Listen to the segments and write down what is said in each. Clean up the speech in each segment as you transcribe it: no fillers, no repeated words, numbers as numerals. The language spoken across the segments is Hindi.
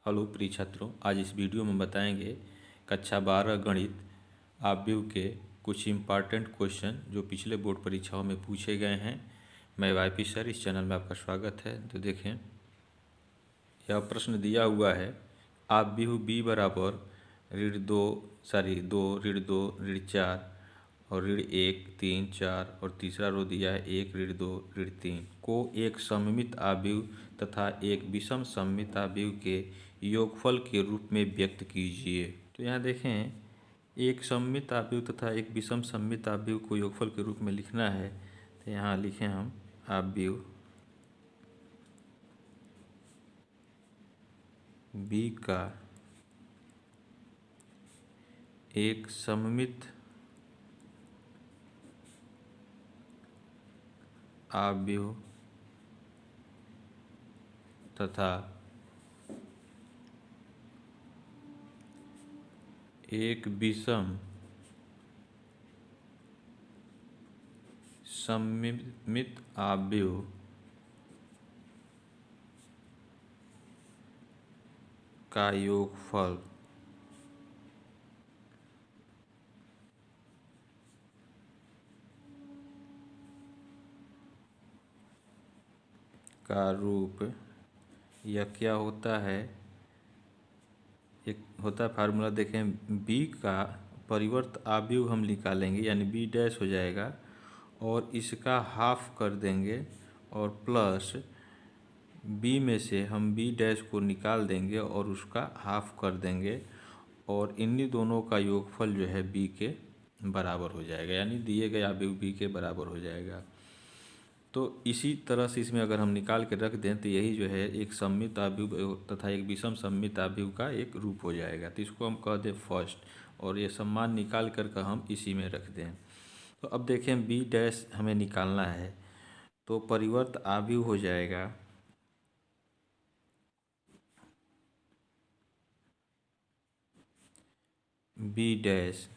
हेलो प्रिय छात्रों, आज इस वीडियो में बताएंगे कक्षा 12 गणित आव्यूह के कुछ इम्पॉर्टेंट क्वेश्चन जो पिछले बोर्ड परीक्षाओं में पूछे गए हैं। मैं वाईपी सर, इस चैनल में आपका स्वागत है। तो देखें, यह प्रश्न दिया हुआ है, आव्यूह b बराबर दो ऋण 4 और ऋण 1 3 4 और तीसरा रो दिया है 1 ऋण 2 ऋण 3 को एक सममित आव्यूह तथा एक विषम सममित आव्यूह के योगफल के रूप में व्यक्त कीजिए। तो यहाँ देखें, एक सममित आव्यूह तथा एक विषम सममित आव्यूह को योगफल के रूप में लिखना है। तो यहाँ लिखें हम आव्यूह b का एक सममित आव्यूह तथा एक विषम सममित आव्यूह का योगफल का रूप, यह क्या होता है, एक होता है फार्मूला। देखें, b का परिवर्त आव्यूह हम निकालेंगे, यानी b डैश हो जाएगा और इसका हाफ कर देंगे और प्लस b में से हम b डैश को निकाल देंगे और उसका हाफ कर देंगे और इन्हीं दोनों का योगफल जो है b के बराबर हो जाएगा, यानी दिए गए आव्यूह b के बराबर हो जाएगा। तो इसी तरह से इसमें अगर हम निकाल के रख दें तो यही जो है एक सममित आव्यूह तथा एक विषम सममित आव्यूह का एक रूप हो जाएगा। तो इसको हम कह दें फर्स्ट, और ये सम्मान निकाल कर हम इसी में रख दें। तो अब देखें, बी डैश हमें निकालना है, तो परिवर्त आव्यूह हो जाएगा बी डैश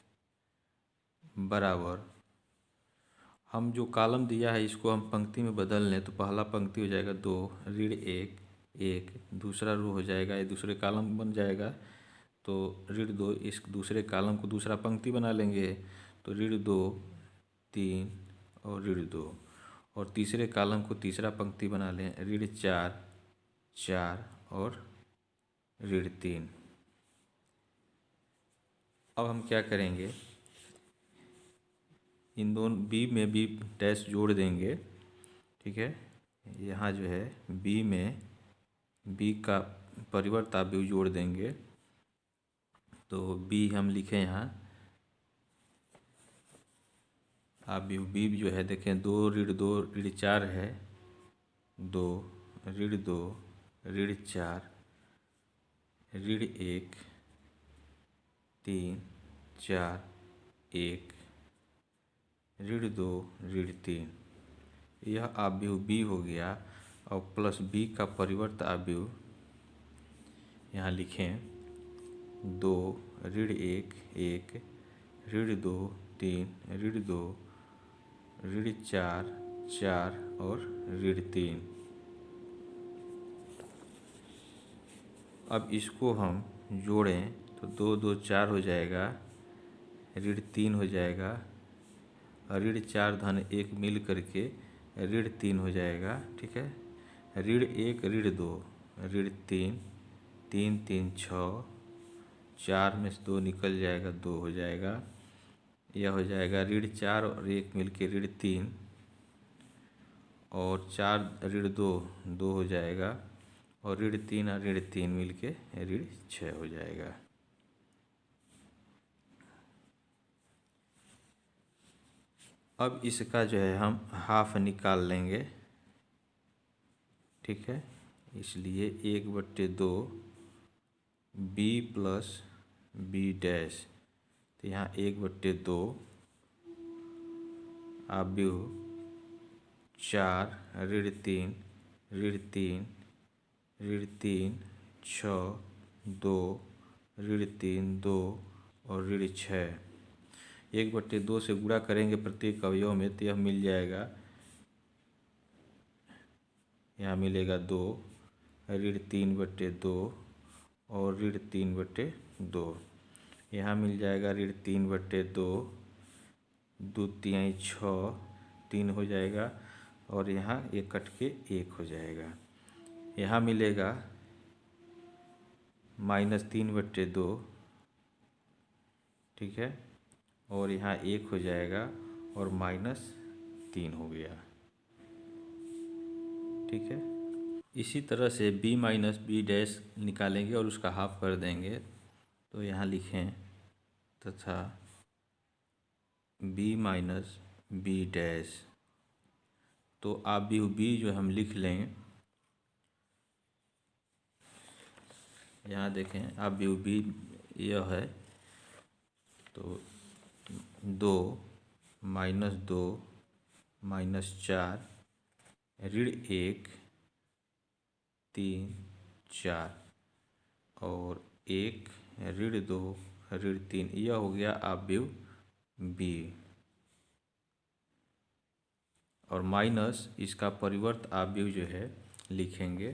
बराबर, हम जो कॉलम दिया है इसको हम पंक्ति में बदल लें तो पहला पंक्ति हो जाएगा 2 ऋण 1 1, दूसरा रो हो जाएगा, ये दूसरे कॉलम बन जाएगा। तो ऋण 2, इस दूसरे कॉलम को दूसरा पंक्ति बना लेंगे, तो ऋण 2 3 और ऋण 2, और तीसरे कॉलम को तीसरा पंक्ति बना लें, ऋण 4 4 और ऋण 3। अब हम क्या करेंगे, इन दोनों b में b डैश जोड़ देंगे, ठीक है। यहाँ जो है b में b का परिवर्त आव्यूह जोड़ देंगे, तो b हम लिखें यहाँ आव्यूह b जो है, देखें 2 ऋण 4 है, 2 ऋण 2 ऋण 4 ऋण 1 3 4 1 ऋण 2 ऋण 3, यह आव्यूह b हो गया। और प्लस b का परिवर्त आव्यूह यहाँ लिखें 2 ऋण 1 1 ऋण 2 3 ऋण 2 ऋण 4 4 और ऋण 3। अब इसको हम जोड़ें तो 2 2 4 हो जाएगा, ऋण 3 हो जाएगा, ऋण 4 धन 1 मिल करके ऋण 3 हो जाएगा, ठीक है। ऋण 1 ऋण 2 ऋण 3 3 3 6, 4 में से 2 निकल जाएगा, 2 हो जाएगा। यह हो जाएगा ऋण 4 और 1 मिल के ऋण 3, और 4 ऋण 2 2 हो जाएगा, और ऋण 3 और ऋण 3 मिल के ऋण 6 हो जाएगा। अब इसका जो है हम हाफ निकाल लेंगे, ठीक है। इसलिए 1/2 b प्लस b डैश, तो यहाँ 1/2 आव्यूह 4 ऋण 3 ऋण 3 ऋण 3 6 2 ऋण 3 2 और ऋण 6, 1/2 से गुणा करेंगे प्रत्येक अवयव में तो यह मिल जाएगा, यहाँ मिलेगा 2 ऋण 3/2 और ऋण 3/2। यहाँ मिल जाएगा ऋण 3/2, 2×3 6, 3 हो जाएगा और यहाँ एक कट के 1 हो जाएगा। यहाँ मिलेगा -3/2, ठीक है, और यहाँ 1 हो जाएगा और -3 हो गया, ठीक है। इसी तरह से b माइनस बी डैश निकालेंगे और उसका हाफ कर देंगे। तो यहाँ लिखें तथा b माइनस बी डैश, तो आप b जो हम लिख लें, यहाँ देखें आप b यह है, तो 2 -2 -4 ऋण 1 3 4 और 1 ऋण 2 ऋण 3, यह हो गया आव्यूह b। और माइनस इसका परिवर्त आव्यूह जो है लिखेंगे।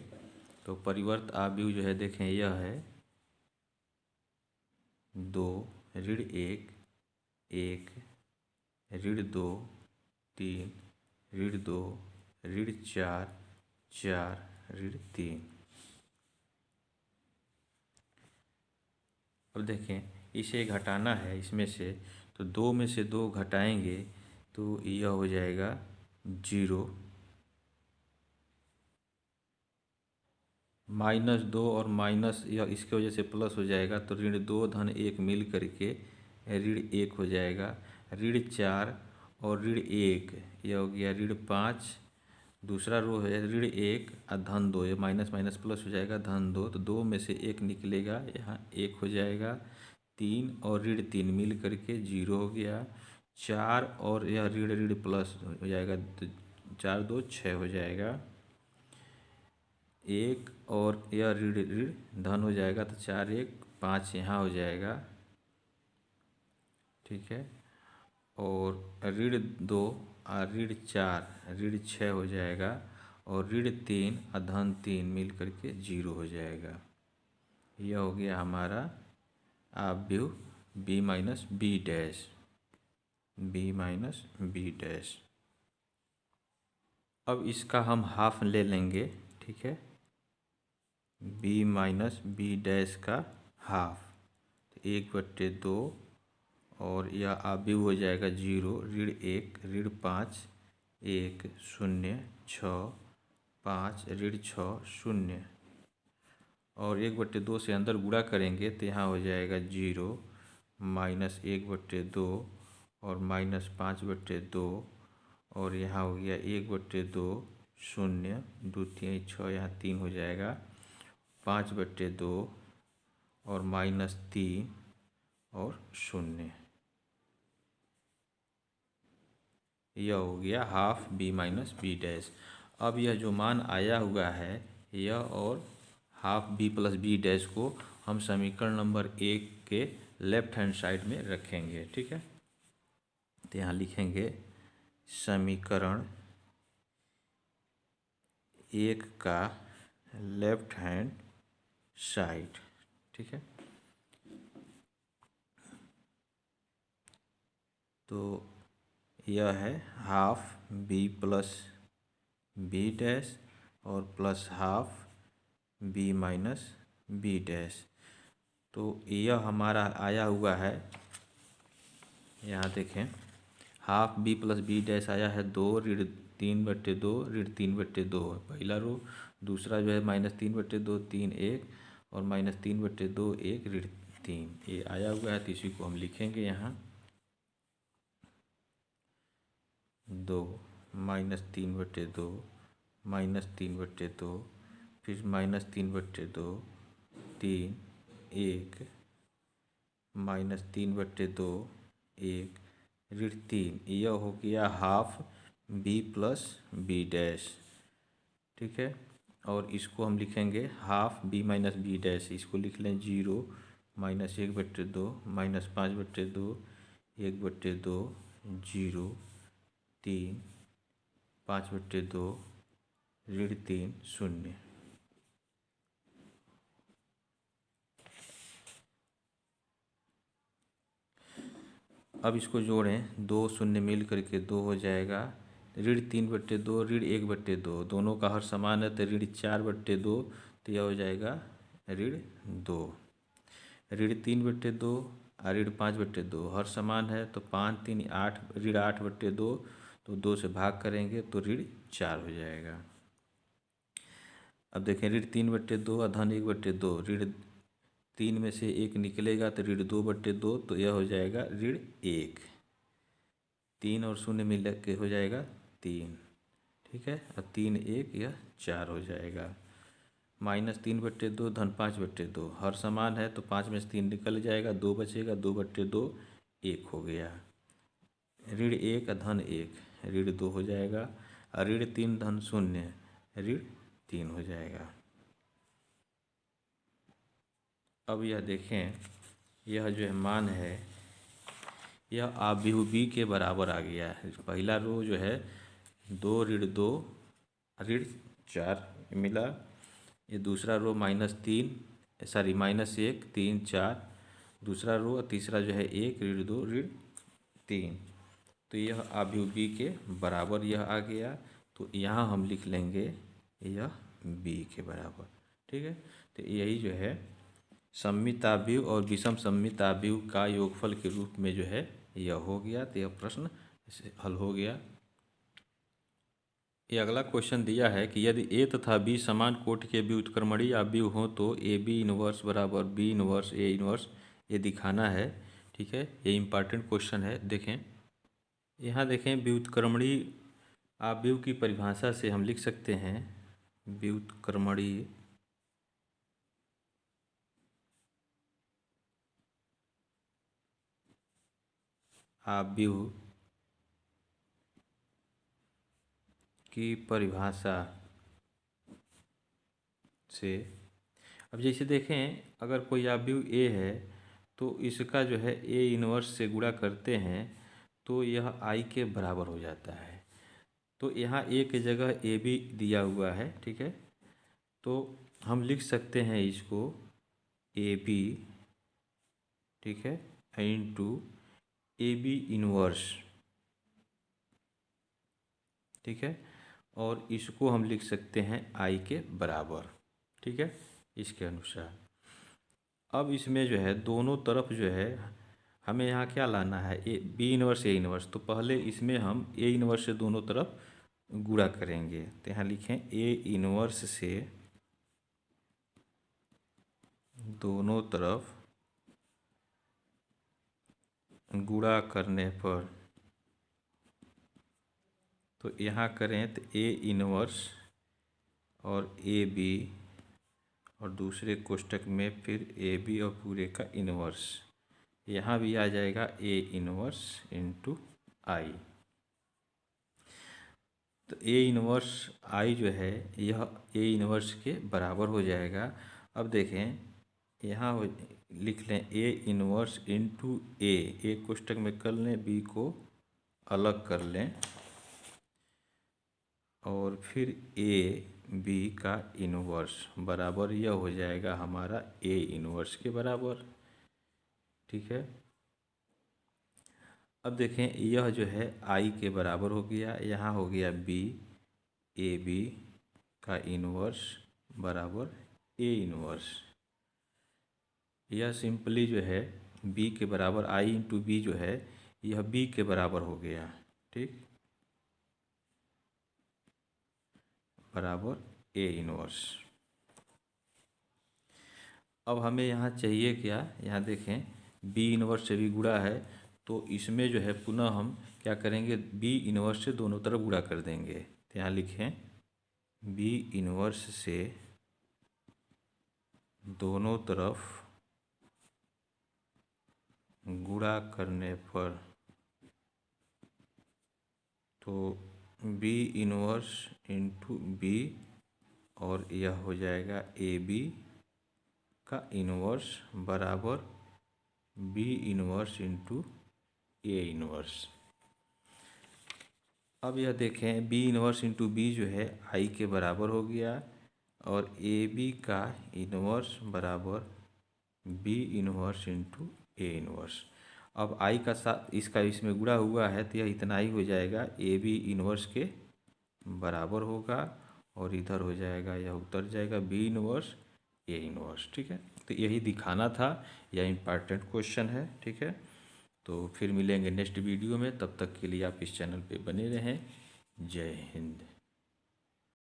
तो परिवर्त आव्यूह जो है देखें यह है 2 ऋण 1 1 ऋण 2 3 ऋण 2 ऋण 4 4 ऋण 3। अब देखें इसे घटाना है इसमें से, तो 2 में से 2 घटाएंगे तो यह हो जाएगा 0, -2 और माइनस यह इसके वजह से प्लस हो जाएगा, तो ऋण 2 धन 1 मिल करके ऋण 1 हो जाएगा। ऋण 4 और ऋण 1 यह हो गया ऋण 5, दूसरा रो है ऋण 1 और धन 2, ये माइनस माइनस प्लस हो जाएगा धन 2, तो 2 में से 1 निकलेगा, यहाँ 1 हो जाएगा। 3 और ऋण 3 मिल करके 0 हो गया। 4 और यह ऋण ऋण प्लस हो जाएगा, तो 4 2 6 हो जाएगा। 1 और यह ऋण ऋण धन हो जाएगा, तो 4 1 5 यहाँ हो जाएगा, ठीक है। और ऋण 2 और ऋण 4 ऋण 6 हो जाएगा और ऋण 3 और धन 3 मिल करके 0 हो जाएगा। यह हो गया हमारा आव्यूह b minus B dash, b minus B dash. अब इसका हम हाफ ले लेंगे, ठीक है, b माइनस बी डैश का हाफ, 1/2 और यह आव्यूह हो जाएगा 0, ऋण 1 ऋण 5 1 0 6 5 ऋण 6 0, और 1/2 से अंदर गुणा करेंगे तो यहाँ हो जाएगा 0 -1/2 और -5/2, और यहाँ हो गया 1/2 0 2 3 6, यहाँ 3 हो जाएगा, 5/2 और -3 और 0। यह हो गया half b minus B dash. अब यह जो मान आया हुआ है यह और half b plus B dash को हम समीकरण नंबर 1 के लेफ्ट हैंड साइड में रखेंगे, ठीक है। तो यहाँ लिखेंगे समीकरण 1 का लेफ्ट हैंड साइड, ठीक है। तो यह है half b plus B dash और plus half b minus B dash. तो यह हमारा आया हुआ है, यहाँ देखें half b plus B dash आया है 2 ऋण 3/2 ऋण 3/2 पहला रो, दूसरा जो है -3/2 3 1 और -3/2 1 ऋण 3, ये आया हुआ है। तो इसी को हम लिखेंगे यहाँ 2 -3/2 -3/2 फिर -3/2 3 1 -3/2 1 ऋण 3, यह हो गया half b plus B dash, ठीक है। और इसको हम लिखेंगे half b minus B dash, इसको लिख लें 0 -1/2 -5/2 1/2 0 3 5/2 ऋण 3 0। अब इसको जोड़ें, 2 शून्य मिल करके 2 हो जाएगा। ऋण 3/2 ऋण 1/2, दोनों का हर समान है तो ऋण 4/2, तो यह हो जाएगा ऋण 2। ऋण 3/2 और ऋण 5/2 हर समान है तो 5 3 8 ऋण 8/2, तो 2 से भाग करेंगे तो ऋण 4 हो जाएगा। अब देखें ऋण 3/2 और धन 1/2, ऋण 3 में से 1 निकलेगा तो ऋण 2/2, तो यह हो जाएगा ऋण 1। 3 और 0 मिल के हो जाएगा 3, ठीक है। और 3 1 यह 4 हो जाएगा। -3/2 धन 5/2 हर समान है तो 5 में से 3 निकल जाएगा, 2 बचेगा, 2/2 1 हो गया। ऋण 1 धन 1 ऋण 2 हो जाएगा, और ऋण 3 धन 0 ऋण 3 हो जाएगा। अब यह देखें, यह जो है मान है यह आव्यूह बी के बराबर आ गया है। पहला रो जो है 2 ऋण 2 ऋण 4 मिला, ये दूसरा रो -1 3 4, दूसरा रो और तीसरा जो है 1 ऋण 2 ऋण 3, तो यह आव्यूह बी के बराबर यह आ गया। तो यहाँ हम लिख लेंगे यह बी के बराबर, ठीक है। तो यही जो है सममित आव्यूह और विषम सममित आव्यूह का योगफल के रूप में जो है यह हो गया। तो यह प्रश्न हल हो गया। ये अगला क्वेश्चन दिया है कि यदि ए तथा बी समान कोटि के व्युत्क्रमणीय आव्यूह हो तो ए बी इनवर्स बराबर बी इनवर्स ए इनवर्स, ये दिखाना है, ठीक है। ये इम्पॉर्टेंट क्वेश्चन है। देखें यहाँ देखें, व्युत्क्रमणीय आव्यूह की परिभाषा से हम लिख सकते हैं व्युत्क्रमणीय आव्यूह की परिभाषा से, अब जैसे देखें अगर कोई आव्यूह ए है तो इसका जो है ए इनवर्स से गुणा करते हैं तो यह आई के बराबर हो जाता है। तो यहाँ ए की जगह ए बी दिया हुआ है, ठीक है। तो हम लिख सकते हैं इसको ए बी, ठीक है, इंटू ए बी इनवर्स, ठीक है। और इसको हम लिख सकते हैं आई के बराबर, ठीक है, इसके अनुसार। अब इसमें जो है दोनों तरफ जो है हमें यहाँ क्या लाना है, A B inverse A inverse, तो पहले इसमें हम ए इनवर्स से दोनों तरफ गुणा करेंगे। तो यहाँ लिखें ए इनवर्स से दोनों तरफ गुणा करने पर, तो यहाँ करें तो ए इनवर्स और ए बी और दूसरे कोष्टक में फिर ए बी और पूरे का इनवर्स, यहाँ भी आ जाएगा ए इनवर्स इंटू आई। तो ए इनवर्स आई जो है यह ए इनवर्स के बराबर हो जाएगा। अब देखें यहाँ लिख लें ए इनवर्स इंटू ए कोष्टक में कर लें, बी को अलग कर लें, और फिर ए बी का इनवर्स बराबर यह हो जाएगा हमारा ए इनवर्स के बराबर, ठीक है। अब देखें यह जो है आई के बराबर हो गया, यहाँ हो गया बी, ए बी का इनवर्स बराबर ए इनवर्स। यह सिंपली जो है बी के बराबर आई इंटू बी जो है यह बी के बराबर हो गया, ठीक, बराबर ए इनवर्स। अब हमें यहाँ चाहिए क्या, यहाँ देखें बी इनवर्स से भी गुणा है तो इसमें जो है पुनः हम क्या करेंगे, बी इनवर्स से दोनों तरफ गुणा कर देंगे। तो यहाँ लिखें बी इनवर्स से दोनों तरफ गुणा करने पर, तो बी इनवर्स इंटू बी और यह हो जाएगा ए बी का इनवर्स बराबर B inverse into A inverse. अब यह देखें बी इनवर्स इंटू बी जो है आई के बराबर हो गया, और ए बी का इनवर्स बराबर B inverse into A inverse. अब आई का साथ इसका इसमें गुणा हुआ है तो यह इतना ही हो जाएगा, ए बी इन्वर्स के बराबर होगा और इधर हो जाएगा, यह उतर जाएगा बी इन्वर्स ए इन्वर्स। ठीक है, तो यही दिखाना था, यह इम्पॉर्टेंट क्वेश्चन है। ठीक है, तो फिर मिलेंगे नेक्स्ट वीडियो में, तब तक के लिए आप इस चैनल पे बने रहें। जय हिंद।